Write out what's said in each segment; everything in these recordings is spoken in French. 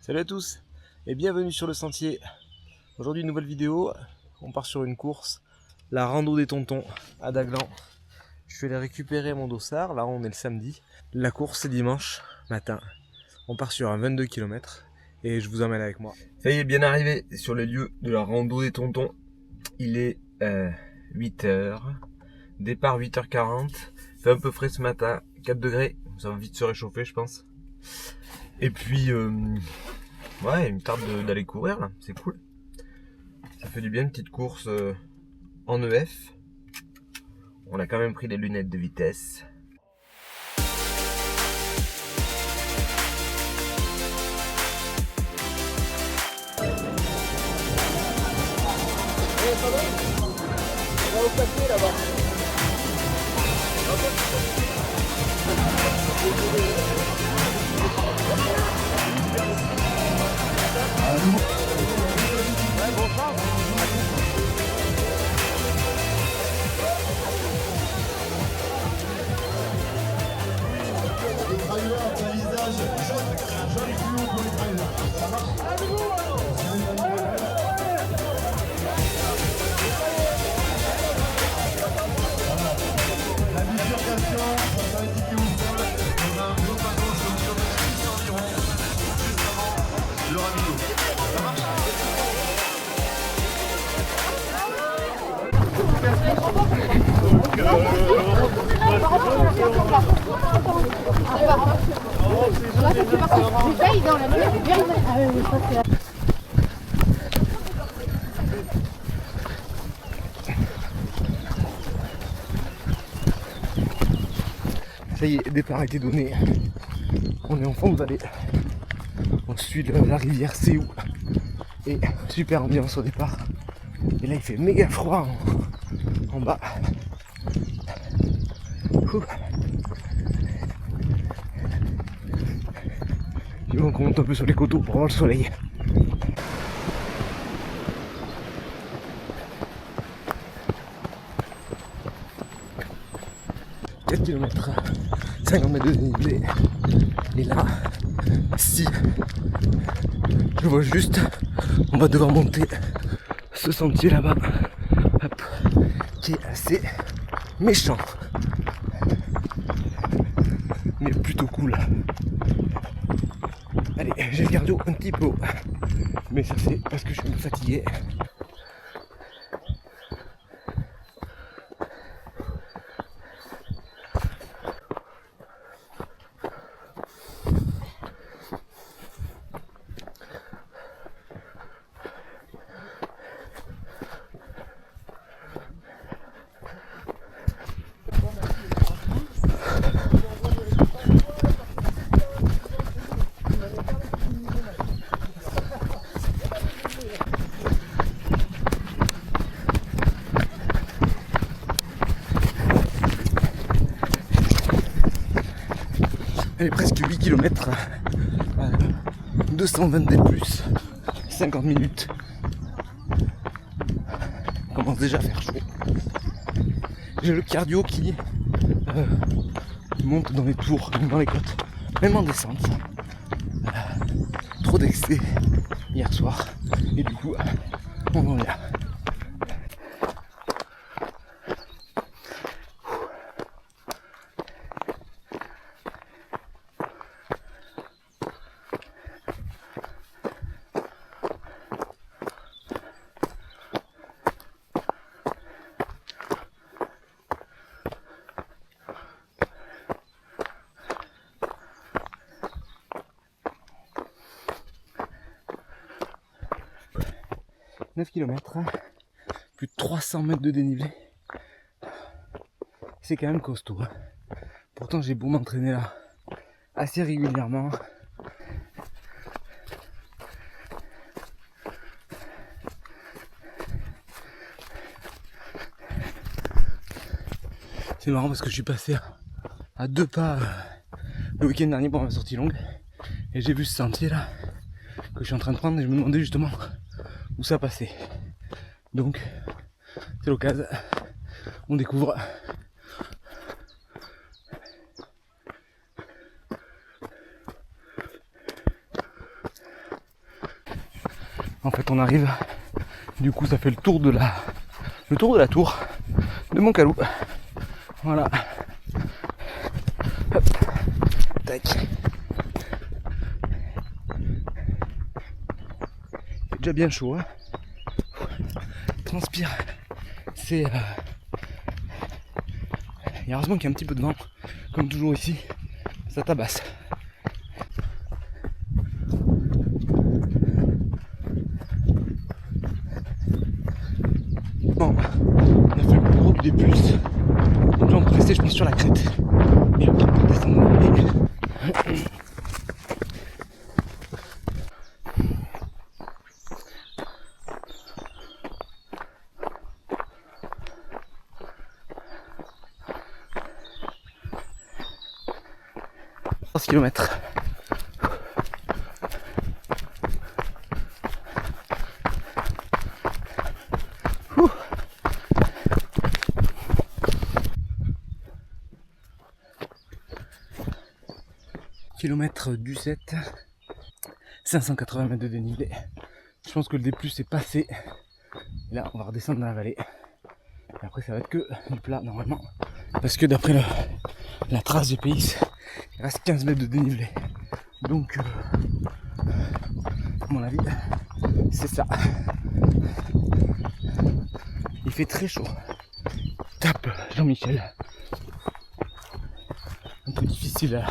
Salut à tous et bienvenue sur le sentier. Aujourd'hui une nouvelle vidéo, on part sur une course, la rando des tontons à Daglan. Je suis allé récupérer mon dossard, là on est le samedi. La course c'est dimanche matin. On part sur un 22 km et je vous emmène avec moi. Ça y est, bien arrivé sur le lieu de la rando des tontons. Il est 8h, départ 8h40, fait un peu frais ce matin, 4 degrés, ça va vite se réchauffer je pense. Et puis ouais, il me tarde d'aller courir là, c'est cool. Ça fait du bien, une petite course en EF. On a quand même pris des lunettes de vitesse. On va au café là-bas. Ça y est, le départ a été donné. On est en fond de vallée. On suit la rivière Séou. Et super ambiance au départ. Et là il fait méga froid en bas. Ouh. Il faut qu'on monte un peu sur les coteaux pour voir le soleil. « 4 km, 50 mètres de dénivelé. Et là, si je vois juste, on va devoir monter ce sentier là-bas, hop, qui est assez méchant, mais plutôt cool. Allez, j'ai le cardio un petit peu haut, mais ça c'est parce que je suis un peu fatigué. Elle est presque 8 km, 220 des plus, 50 minutes. On commence déjà à faire chaud. J'ai le cardio qui monte dans les tours, dans les côtes, même en descente. Trop d'excès hier soir, et du coup, on en est là. « 9 km, plus de 300 mètres de dénivelé. C'est quand même costaud. Pourtant j'ai beau m'entraîner là assez régulièrement. C'est marrant parce que je suis passé à 2 pas le week-end dernier pour ma sortie longue. Et j'ai vu ce sentier là que je suis en train de prendre et je me demandais justement où ça passait. Donc c'est l'occasion, on découvre. En fait, on arrive. Du coup, ça fait le tour de la tour de Montcalou. Voilà. Hop. Tac. C'est déjà bien chaud, hein. Transpire. C'est... Et heureusement qu'il y a un petit peu de vent, comme toujours ici, ça tabasse. Bon, on a fait le plus gros du D+. Donc là on peut rester je pense sur la crête. Et après on peut descendre dans la vallée. Kilomètres. Kilomètre du 7, 580 mètres de dénivelé. Je pense que le D+ est passé. Et là on va redescendre dans la vallée. Et après ça va être que du plat normalement. Parce que d'après la trace GPS, il reste 15 mètres de dénivelé. Donc à mon avis c'est ça. Il fait très chaud. Tape Jean-Michel. Un peu difficile là.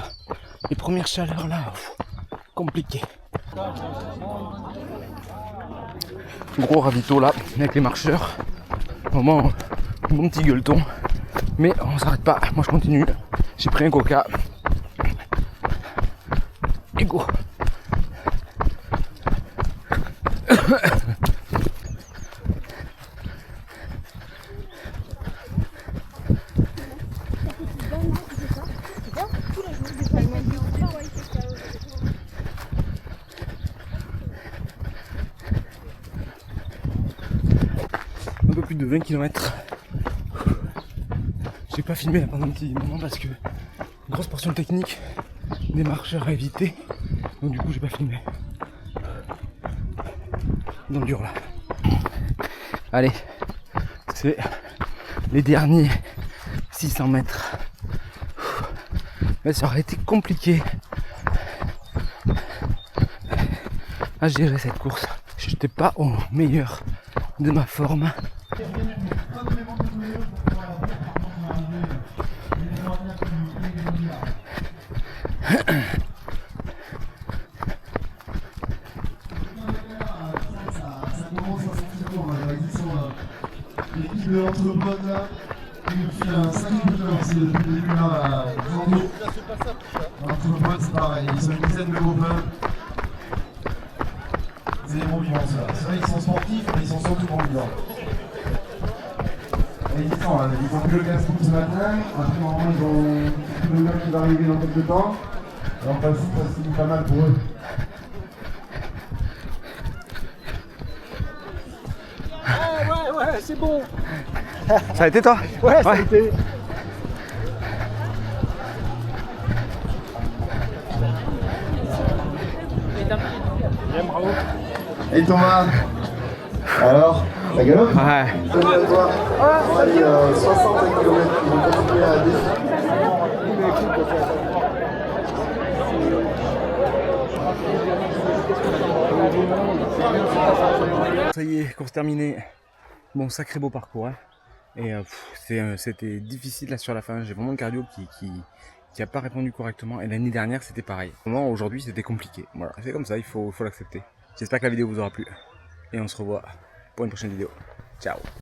Les premières chaleurs là, compliqué. Gros ravito là, avec les marcheurs. Vraiment mon petit gueuleton. Mais on s'arrête pas, moi je continue. J'ai pris un coca. Et go. Un peu plus de 20 km. J'ai pas filmé là pendant un petit moment parce que grosse portion technique, des marcheurs à éviter. Donc du coup j'ai pas filmé. Dans le dur là. Allez, c'est les derniers 600 mètres. Là ça aurait été compliqué à gérer cette course. J'étais pas au meilleur de ma forme. L'équipe de l'entreprise là, il fait un sacré coup de cœur, c'est depuis le début là, l'entreprise c'est pareil, ils sont une dizaine de copains. C'est des bons vivants ça. C'est vrai qu'ils sont sportifs, mais ils sont surtout bons vivants. Et ils ont pris le casse-cou ce matin, après normalement ils ont le gars qui va arriver dans quelques temps. Et en principe ça se finit pas mal pour eux. Ouais, c'est bon. Ça a été toi? Ouais, ça a été. Bravo. Et Thomas, alors, ça galope? Ouais. Salut à toi. On va aller 60 km, ils vont continuer à descendre. Ça y est, course terminée. Bon, sacré beau parcours. Hein. Et c'était difficile là sur la fin. J'ai vraiment le cardio qui a pas répondu correctement. Et l'année dernière, c'était pareil. Aujourd'hui, c'était compliqué. Voilà, c'est comme ça, il faut l'accepter. J'espère que la vidéo vous aura plu. Et on se revoit pour une prochaine vidéo. Ciao.